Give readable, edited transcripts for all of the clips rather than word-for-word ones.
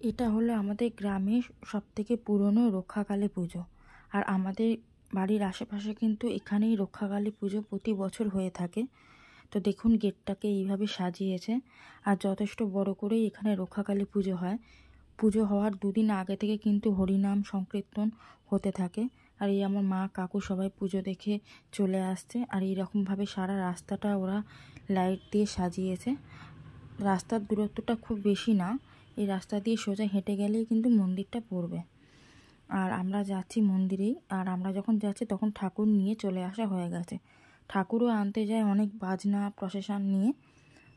এটা হলো আমাদের গ্রামের সবথেকে পুরনো রক্ষাকালী পুজো। আর আমাদের বাড়ির আশেপাশে কিন্তু এখানেই রক্ষাকালী পুজো প্রতি বছর হয়ে থাকে। তো দেখুন গেটটাকে এইভাবে সাজিয়েছে, আর যথেষ্ট বড় করেই এখানে রক্ষাকালী পুজো হয়। পুজো হওয়ার দুদিন আগে থেকে কিন্তু হরিনাম সংকীর্তন হতে থাকে। আর এই আমার মা কাকু সবাই পুজো দেখে চলে আসছে। আর এইরকমভাবে সারা রাস্তাটা ওরা লাইট দিয়ে সাজিয়েছে। রাস্তার দূরত্বটা খুব বেশি না, এই রাস্তা দিয়ে সোজা হেঁটে গেলেই কিন্তু মন্দিরটা পড়বে। আর আমরা যাচ্ছি মন্দিরেই। আর আমরা যখন যাচ্ছি তখন ঠাকুর নিয়ে চলে আসা হয়ে গেছে। ঠাকুরও আনতে যায় অনেক বাজনা প্রসেশন নিয়ে।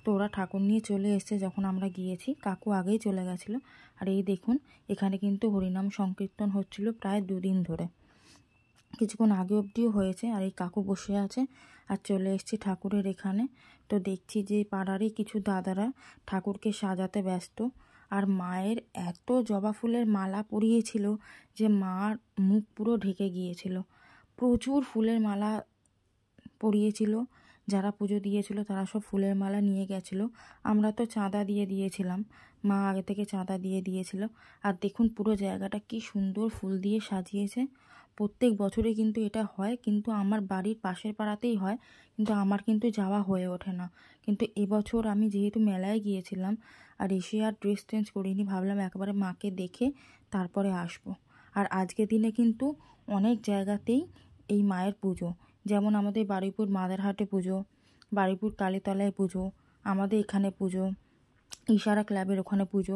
তো ওরা ঠাকুর নিয়ে চলে এসছে যখন আমরা গিয়েছি, কাকু আগেই চলে গেছিলো। আর এই দেখুন এখানে কিন্তু হরিনাম সংকীর্তন হচ্ছিল প্রায় 2 দিন ধরে, কিছুক্ষণ আগে অবধিও হয়েছে। আর এই কাকু বসে আছে আর চলে এসেছি ঠাকুরের এখানে। তো দেখছি যে পাড়ারই কিছু দাদারা ঠাকুরকে সাজাতে ব্যস্ত। আর মায়ের এত জবা ফুলের মালা পরিয়েছিল যে মার মুখ পুরো ঢেকে গিয়েছিল। প্রচুর ফুলের মালা পরিয়েছিল। যারা পুজো দিয়েছিল তারা সব ফুলের মালা নিয়ে গেছিলো। আমরা তো চাঁদা দিয়ে দিয়েছিলাম, মা আগে থেকে চাঁদা দিয়ে দিয়েছিল। আর দেখুন পুরো জায়গাটা কি সুন্দর ফুল দিয়ে সাজিয়েছে। প্রত্যেক বছরে কিন্তু এটা হয়, কিন্তু আমার বাড়ির পাশের পাড়াতেই হয়, কিন্তু আমার কিন্তু যাওয়া হয়ে ওঠে না। কিন্তু এবছর আমি যেহেতু মেলায় গিয়েছিলাম আর এসে আর ড্রেস চেঞ্জ করিনি, ভাবলাম একবারে মাকে দেখে তারপরে আসবো। আর আজকের দিনে কিন্তু অনেক জায়গাতেই এই মায়ের পুজো, যেমন আমাদের বারুইপুর মাদারহাটে পুজো, বারুইপুর কালীতলায় পুজো, আমাদের এখানে পুজো, ইশারা ক্লাবের ওখানে পুজো,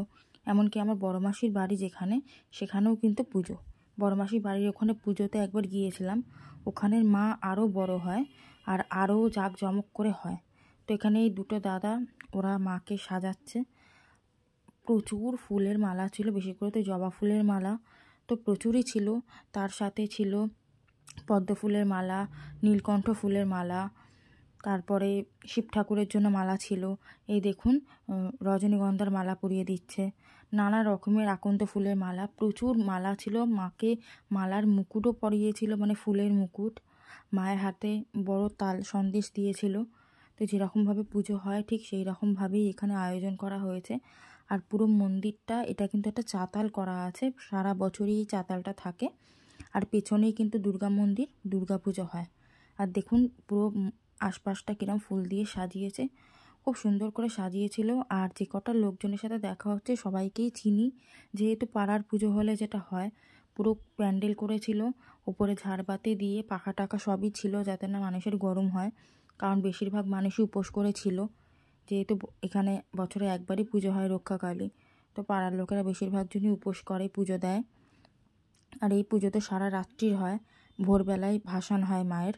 এমনকি আমার বড় মাসির বাড়ি যেখানে সেখানেও কিন্তু পুজো। বড় মাসির বাড়ির ওখানে পুজোতে একবার গিয়েছিলাম, ওখানের মা আরও বড় হয় আর আরও জাঁকজমক করে হয়। তো এখানে এই দুটো দাদা ওরা মাকে সাজাচ্ছে। প্রচুর ফুলের মালা ছিল, বেশি করে তো জবা ফুলের মালা তো প্রচুরই ছিল। তার সাথে ছিল পদ্ম ফুলের মালা, নীলকণ্ঠ ফুলের মালা, তারপরে শিব ঠাকুরের জন্য মালা ছিল। এই দেখুন রজনীগন্ধার মালা পরিয়ে দিচ্ছে, নানা রকমের আকন্দ ফুলের মালা, প্রচুর মালা ছিল। মাকে মালার মুকুটও পরিয়েছিল, মানে ফুলের মুকুট। মায়ের হাতে বড় তাল সন্দেশ দিয়েছিল। তো যেরকমভাবে পুজো হয় ঠিক সেই রকমভাবেই এখানে আয়োজন করা হয়েছে। আর পুরো মন্দিরটা, এটা কিন্তু একটা চাতাল করা আছে, সারা বছরই এই চাতালটা থাকে। আর পেছনেই কিন্তু দুর্গা মন্দির, দুর্গা পুজো হয়। আর দেখুন পুরো আশপাশটা কিরম ফুল দিয়ে সাজিয়েছে, খুব সুন্দর করে সাজিয়েছিল। আর যে কটা লোকজনের সাথে দেখা হচ্ছে সবাইকেই চিনি, যেহেতু পাড়ার পুজো হলে যেটা হয় পুরো প্যান্ডেল করেছিল, ওপরে ঝাড়বাতি দিয়ে পাখা টাকা সবই ছিল যাতে না মানুষের গরম হয়, কারণ বেশিরভাগ মানুষই উপোস করেছিল। যেহেতু এখানে বছরে একবারই পুজো হয় রক্ষাকালী, তো পাড়ার লোকেরা বেশিরভাগ জনই উপোস করে পুজো দেয়। আর এই পুজো তো সারা রাত্রির হয়, ভোরবেলায় ভাসান হয় মায়ের,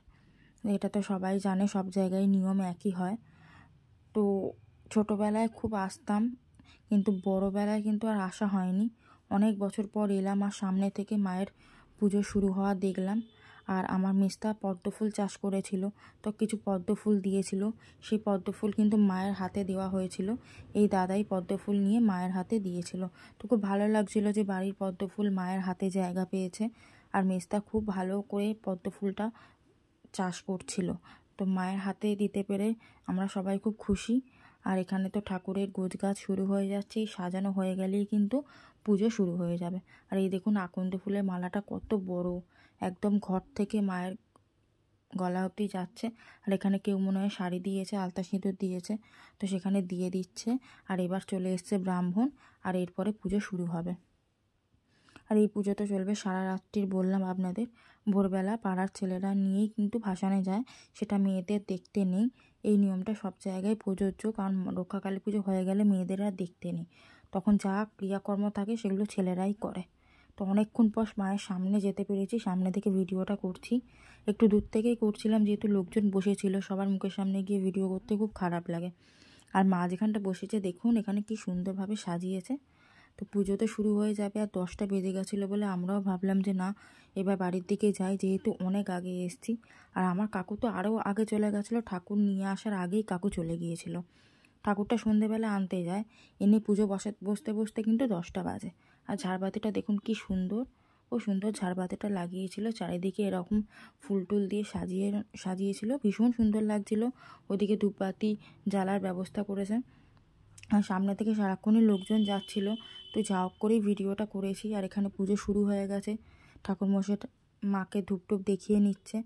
এটা তো সবাই জানে, সব জায়গায় নিয়ম একই হয়। তো ছোটোবেলায় খুব আসতাম, কিন্তু বড়োবেলায় কিন্তু আর আসা হয়নি। অনেক বছর পর এলাম আর সামনে থেকে মায়ের পুজো শুরু হওয়া দেখলাম। আর আমার মেস্তা পদ্মফুল চাষ করেছিল, তো কিছু পদ্মফুল দিয়েছিল, সেই পদ্মফুল কিন্তু মায়ের হাতে দেওয়া হয়েছিল। এই দাদাই পদ্মফুল নিয়ে মায়ের হাতে দিয়েছিল। তো খুব ভালো লাগছিল যে বাড়ির পদ্মফুল মায়ের হাতে জায়গা পেয়েছে। আর মেস্তা খুব ভালো করে পদ্মফুলটা চাষ করছিল, তো মায়ের হাতে দিতে পেরে আমরা সবাই খুব খুশি। আর এখানে তো ঠাকুরের গোছগাছ শুরু হয়ে যাচ্ছে, সাজানো হয়ে গেলেই কিন্তু পুজো শুরু হয়ে যাবে। আর এই দেখুন আকন্দ ফুলের মালাটা কত বড়, একদম ঘর থেকে মায়ের গলা অবধি যাচ্ছে। আর এখানে কেউ মনে হয় শাড়ি দিয়েছে, আলতা সিঁদুর দিয়েছে, তো সেখানে দিয়ে দিচ্ছে। আর এবার চলে এসছে ব্রাহ্মণ, আর এরপরে পুজো শুরু হবে। আর এই পুজো তো চলবে সারা রাত্রির, বললাম আপনাদের। ভোরবেলা পাড়ার ছেলেরা নিয়েই কিন্তু ভাসানে যায়, সেটা মেয়েদের দেখতে নেই। এই নিয়মটা সব জায়গায় প্রযোজ্য, কারণ রক্ষাকালী পুজো হয়ে গেলে মেয়েদের আর দেখতে নেই, তখন যা ক্রিয়াকর্ম থাকে সেগুলো ছেলেরাই করে। তো অনেকক্ষণ পর মায়ের সামনে যেতে পেরেছি, সামনে থেকে ভিডিওটা করছি। একটু দূর থেকেই করছিলাম যেহেতু লোকজন বসেছিল, সবার মুখের সামনে গিয়ে ভিডিও করতে খুব খারাপ লাগে। আর মা যেখানটা বসেছে দেখুন এখানে কি সুন্দরভাবে সাজিয়েছে। তো পুজো তো শুরু হয়ে যাবে, আর 10টা বেজে গেছিলো বলে আমরাও ভাবলাম যে না এবার বাড়ির দিকে যাই, যেহেতু অনেক আগে এসেছি। আর আমার কাকু তো আরও আগে চলে গেছিলো, ঠাকুর নিয়ে আসার আগেই কাকু চলে গিয়েছিল। ঠাকুরটা সন্ধেবেলা আনতে যায়, এনে পুজো বসতে বসতে কিন্তু 10টা বাজে। আর ঝাড়বাতিটা দেখুন কি সুন্দর, ও সুন্দর ঝাড়বাতিটা লাগিয়েছিল, চারিদিকে এরকম ফুল টুল দিয়ে সাজিয়েছিল, ভীষণ সুন্দর লাগছিল। ওদিকে ধূপবাতি জ্বালার ব্যবস্থা করেছে। আর সামনে থেকে সারাক্ষণই লোকজন যাচ্ছিলো, তো যা হোক করেই ভিডিওটা করেছি। আর এখানে পুজো শুরু হয়ে গেছে, ঠাকুরমশাই মাকে ধূপটুপ দেখিয়ে নিচ্ছে,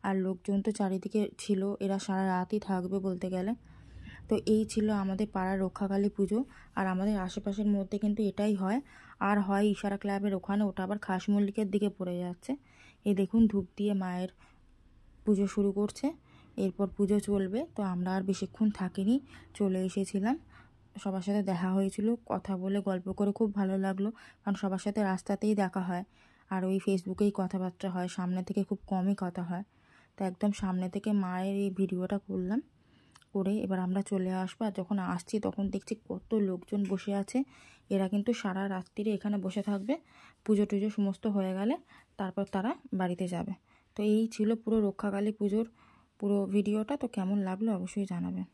আর লোকজন তো চারিদিকে ছিল, এরা সারা রাতই থাকবে বলতে গেলে। তো এই ছিল আমাদের পাড়ার রক্ষাকালী পুজো। আর আমাদের আশেপাশের মধ্যে কিন্তু এটাই হয়, আর হয় ইশারা ক্লাবের ওখানে, ওটা আবার খাস মল্লিকের দিকে পড়ে যাচ্ছে। এই দেখুন ধূপ দিয়ে মায়ের পুজো শুরু করছে, এরপর পুজো চলবে। তো আমরা আর বেশিক্ষণ থাকিনি, চলে এসেছিলাম। সবার সাথে দেখা হয়েছিল, কথা বলে গল্প করে খুব ভালো লাগলো, কারণ সবার সাথে রাস্তাতেই দেখা হয়, আর ওই ফেসবুকেই কথাবার্তা হয়, সামনে থেকে খুব কমই কথা হয়। তো একদম সামনে থেকে মায়ের এই ভিডিওটা করলাম, করে এবার আমরা চলে আসবো। আর যখন আসছি তখন দেখছি কত লোকজন বসে আছে, এরা কিন্তু সারা রাত্রিরে এখানে বসে থাকবে, পুজো টুজো সমস্ত হয়ে গেলে তারপর তারা বাড়িতে যাবে। তো এই ছিল পুরো রক্ষাকালী পুজোর পুরো ভিডিওটা। তো কেমন লাগলো অবশ্যই জানাবেন।